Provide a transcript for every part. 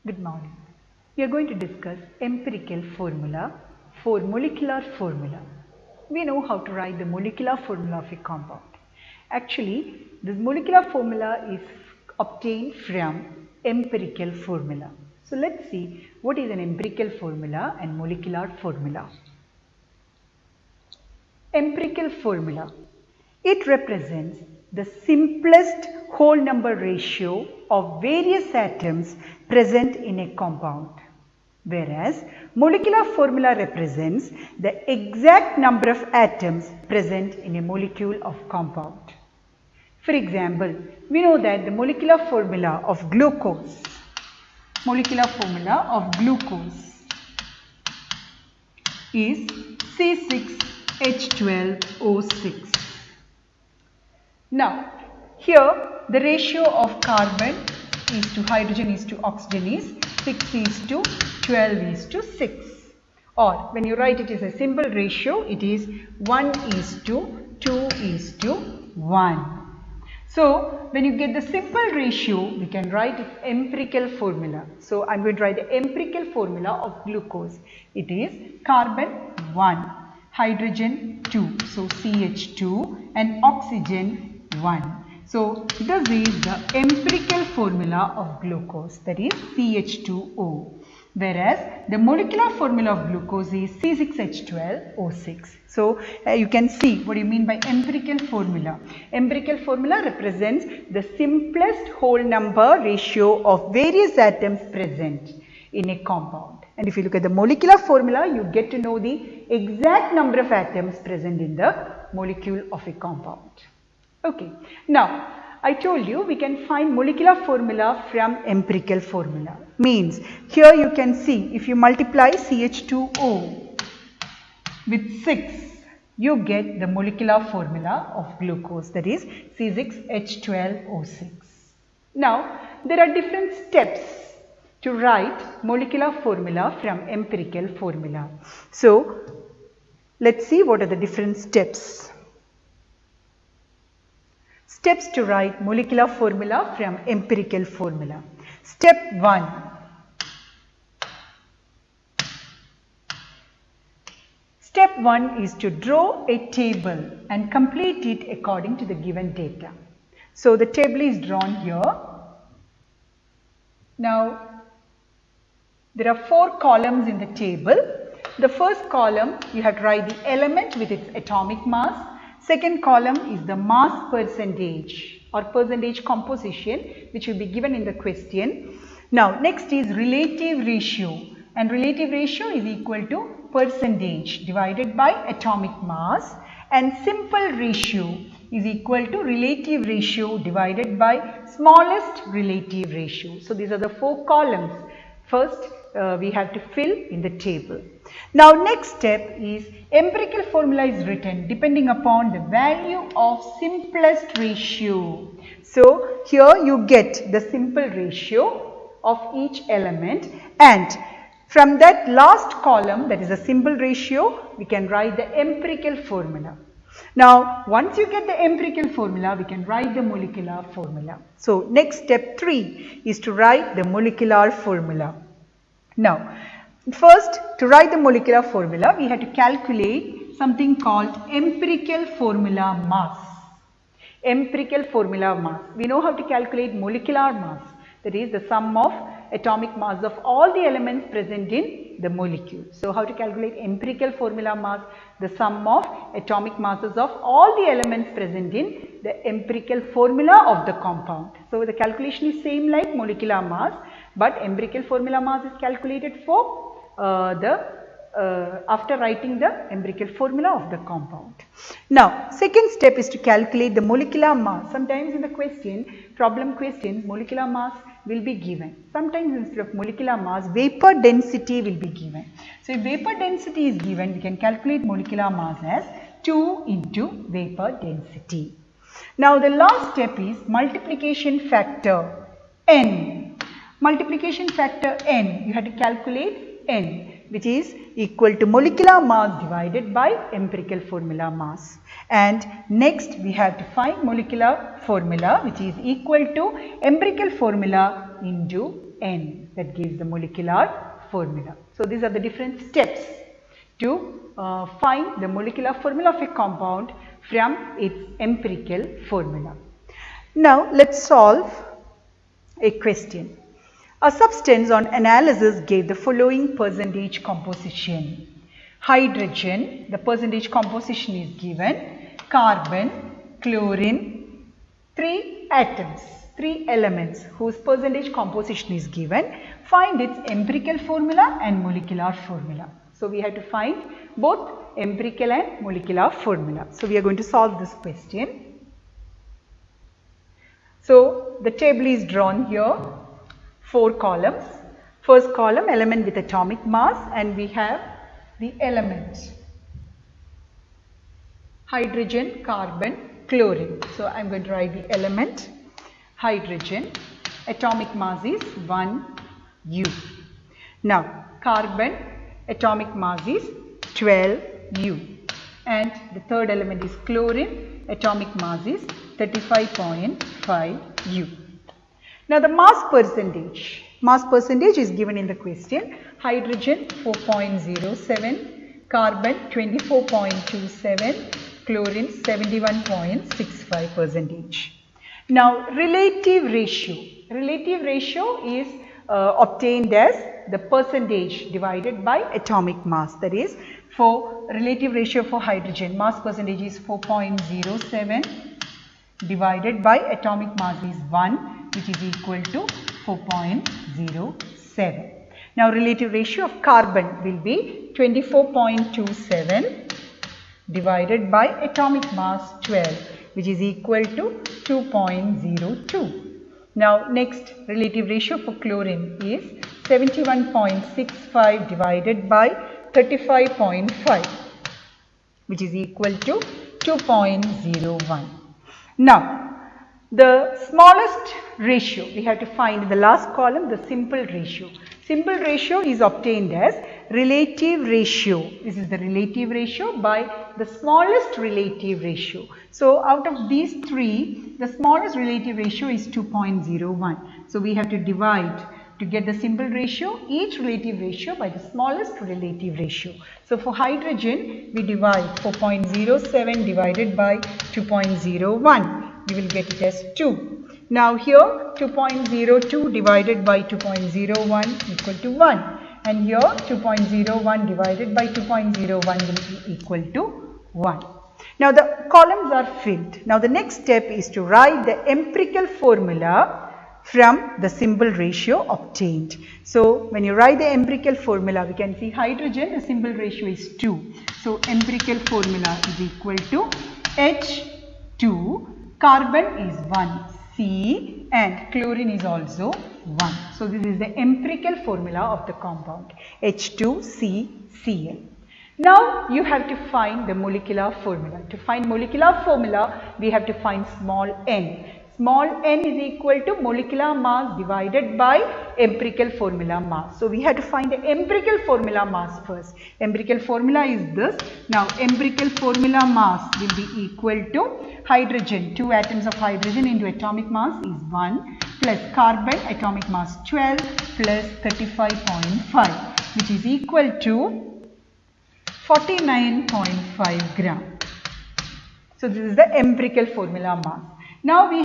Good morning. We are going to discuss empirical formula for molecular formula. We know how to write the molecular formula of a compound. Actually, this molecular formula is obtained from empirical formula. So let's see what is an empirical formula and molecular formula. Empirical formula. It represents the simplest whole number ratio of various atoms present in a compound, whereas molecular formula represents the exact number of atoms present in a molecule of compound. For example, we know that the molecular formula of glucose is C6H12O6. Now, here the ratio of carbon is to hydrogen is to oxygen is 6 is to 12 is to 6. Or when you write it as a simple ratio, it is 1 is to 2 is to 1. So, when you get the simple ratio, we can write its empirical formula. So, I am going to write the empirical formula of glucose. It is carbon 1, hydrogen 2, so CH2, and oxygen 1. So, this is the empirical formula of glucose, that is CH2O. Whereas, the molecular formula of glucose is C6H12O6. So, you can see what you mean by empirical formula. Empirical formula represents the simplest whole number ratio of various atoms present in a compound. And if you look at the molecular formula, you get to know the exact number of atoms present in the molecule of a compound. Okay. Now, I told you we can find molecular formula from empirical formula. Means, here you can see if you multiply CH2O with 6, you get the molecular formula of glucose, that is C6H12O6. Now, there are different steps to write molecular formula from empirical formula. So, let's see what are the different steps. Steps to write molecular formula from empirical formula. Step 1. Step 1 is to draw a table and complete it according to the given data. So, the table is drawn here. Now, there are 4 columns in the table. The first column, you have to write the element with its atomic mass. Second column is the mass percentage or percentage composition, which will be given in the question. Now, next is relative ratio, and relative ratio is equal to percentage divided by atomic mass, and simple ratio is equal to relative ratio divided by smallest relative ratio. So, these are the 4 columns. First, we have to fill in the table. Now, next step is empirical formula is written depending upon the value of simplest ratio. So, here you get the simple ratio of each element, and from that last column, that is the simple ratio, we can write the empirical formula. Now, once you get the empirical formula, we can write the molecular formula. So, next step 3 is to write the molecular formula. Now, first, to write the molecular formula, we have to calculate something called empirical formula mass. Empirical formula mass. We know how to calculate molecular mass, that is the sum of atomic mass of all the elements present in the molecule. So, how to calculate empirical formula mass? The sum of atomic masses of all the elements present in the empirical formula of the compound. So, the calculation is same like molecular mass, but empirical formula mass is calculated for after writing the empirical formula of the compound. Now, second step is to calculate the molecular mass. Sometimes in the problem questions, molecular mass will be given. Sometimes instead of molecular mass, vapor density will be given. So, if vapor density is given, we can calculate molecular mass as 2 into vapor density. Now, the last step is multiplication factor n. Multiplication factor n, you have to calculate n, which is equal to molecular mass divided by empirical formula mass. And next we have to find molecular formula, which is equal to empirical formula into N, that gives the molecular formula. So these are the different steps to find the molecular formula of a compound from its empirical formula. Now let's solve a question. A substance on analysis gave the following percentage composition. Hydrogen, the percentage composition is given. Carbon, chlorine, 3 atoms, 3 elements whose percentage composition is given. Find its empirical formula and molecular formula. So we have to find both empirical and molecular formula. So we are going to solve this question. So the table is drawn here, 4 columns. First column, element with atomic mass, and we have the elements: hydrogen, carbon, chlorine. So I am going to write the element hydrogen, atomic mass is 1 U. Now carbon, atomic mass is 12 U, and the third element is chlorine, atomic mass is 35.5 U. Now the mass percentage is given in the question. Hydrogen 4.07, carbon 24.27, chlorine 71.65%. Now relative ratio is obtained as the percentage divided by atomic mass. That is, for relative ratio for hydrogen, mass percentage is 4.07 divided by atomic mass is 1, which is equal to 4.07. Now relative ratio of carbon will be 24.27 divided by atomic mass 12, which is equal to 2.02. Now next relative ratio for chlorine is 71.65 divided by 35.5, which is equal to 2.01. Now the smallest ratio we have to find in the last column, the simple ratio. Simple ratio is obtained as relative ratio. This is the relative ratio by the smallest relative ratio. So out of these 3, the smallest relative ratio is 2.01. So we have to divide to get the simple ratio, each relative ratio by the smallest relative ratio. So for hydrogen, we divide 4.07 divided by 2.01. We will get it as 2. Now here 2.02 divided by 2.01 equal to 1. And here 2.01 divided by 2.01 will be equal to 1. Now the columns are filled. Now the next step is to write the empirical formula from the simple ratio obtained. So when you write the empirical formula, we can see hydrogen, the simple ratio is 2. So empirical formula is equal to H2, carbon is 1 C, and chlorine is also 1. So this is the empirical formula of the compound H2CCl. Now you have to find the molecular formula. To find molecular formula, we have to find small n. Small n is equal to molecular mass divided by empirical formula mass. So we have to find the empirical formula mass first. Empirical formula is this. Now empirical formula mass will be equal to hydrogen, 2 atoms of hydrogen into atomic mass is 1, plus carbon atomic mass 12 plus 35.5, which is equal to 49.5 gram. So this is the empirical formula mass. Now we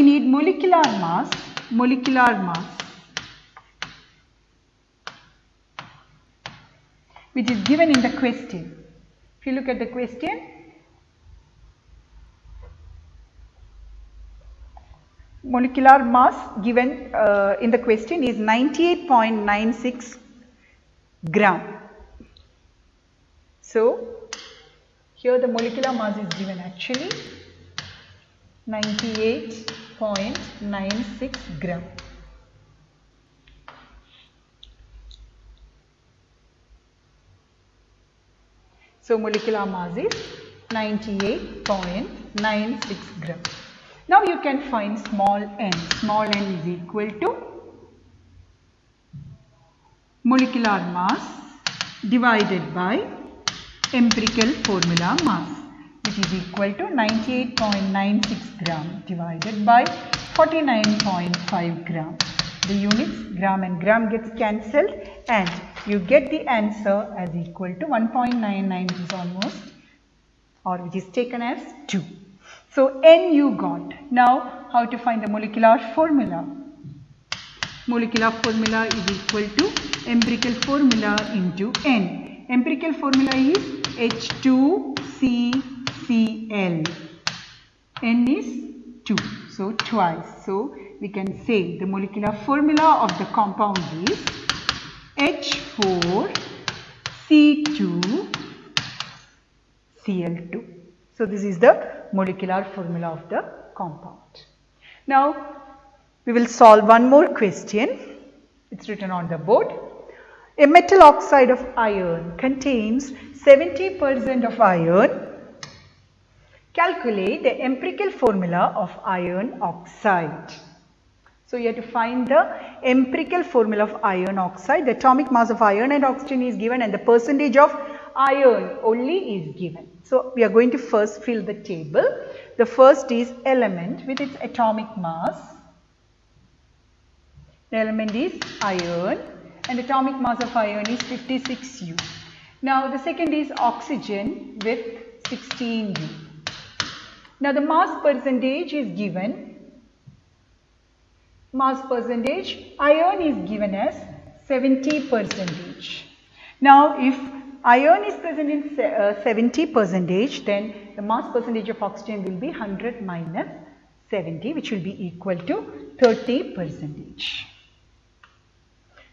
need molecular mass, which is given in the question. If you look at the question, molecular mass given in the question is 98.96 gram. So here the molecular mass is given actually 98.96 gram. So molecular mass is 98.96 gram. Now you can find small n. Small n is equal to molecular mass divided by empirical formula mass, which is equal to 98.96 gram divided by 49.5 gram. The units gram and gram gets cancelled and you get the answer as equal to 1.99, which is almost, or which is taken as 2. So N you got. Now how to find the molecular formula? Molecular formula is equal to empirical formula into N. Empirical formula is H2CCl. N is 2, so twice. So we can say the molecular formula of the compound is H4C2Cl2. So this is the molecular formula of the compound. Now we will solve one more question. It's written on the board. A metal oxide of iron contains 70% of iron. Calculate the empirical formula of iron oxide. So you have to find the empirical formula of iron oxide. The atomic mass of iron and oxygen is given and the percentage of iron only is given. So we are going to first fill the table. The first is element with its atomic mass. The element is iron and atomic mass of iron is 56U. Now the second is oxygen with 16U. Now the mass percentage is given. Mass percentage, iron is given as 70%. Now if iron is present in 70%, then the mass percentage of oxygen will be 100 minus 70, which will be equal to 30%.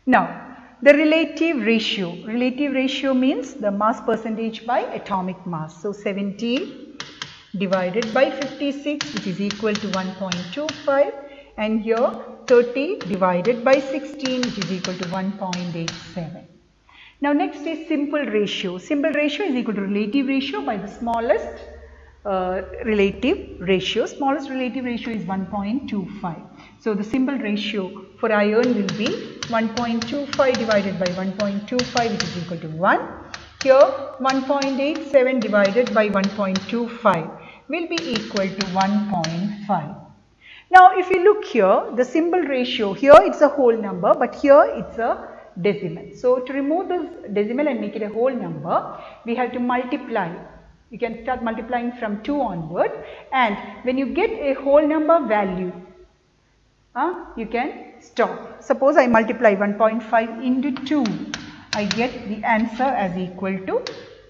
Now the relative ratio. Relative ratio means the mass percentage by atomic mass. So 70 divided by 56, which is equal to 1.25, and here 30 divided by 16, which is equal to 1.87. Now next is simple ratio. Simple ratio is equal to relative ratio by the smallest relative ratio. Smallest relative ratio is 1.25. So the simple ratio for iron will be 1.25 divided by 1.25, which is equal to 1. Here 1.87 divided by 1.25 will be equal to 1.5. Now if you look here, the symbol ratio, here it's a whole number, but here it's a decimal. So to remove this decimal and make it a whole number, we have to multiply. You can start multiplying from 2 onward, and when you get a whole number value, you can stop. Suppose I multiply 1.5 into 2, I get the answer as equal to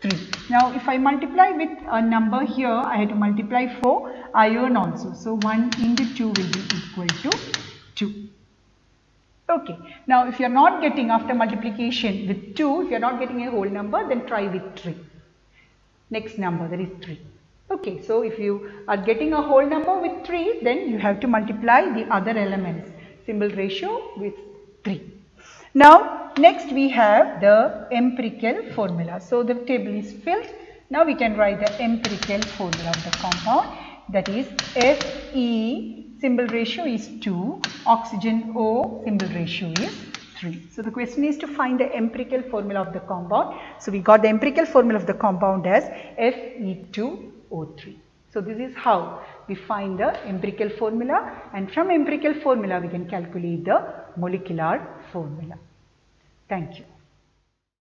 3. Now if I multiply with a number here, I have to multiply for iron also. So 1 into 2 will be equal to 2. Okay. Now if you are not getting after multiplication with 2, if you are not getting a whole number, then try with 3. Next number, that is 3. Okay. So if you are getting a whole number with 3, then you have to multiply the other elements, symbol ratio, with 3. Now next we have the empirical formula. So the table is filled. Now we can write the empirical formula of the compound, that is Fe, symbol ratio is 2, oxygen O, symbol ratio is 3. So the question is to find the empirical formula of the compound. So we got the empirical formula of the compound as Fe2O3. So this is how we find the empirical formula, and from empirical formula we can calculate the molecular formula. Thank you.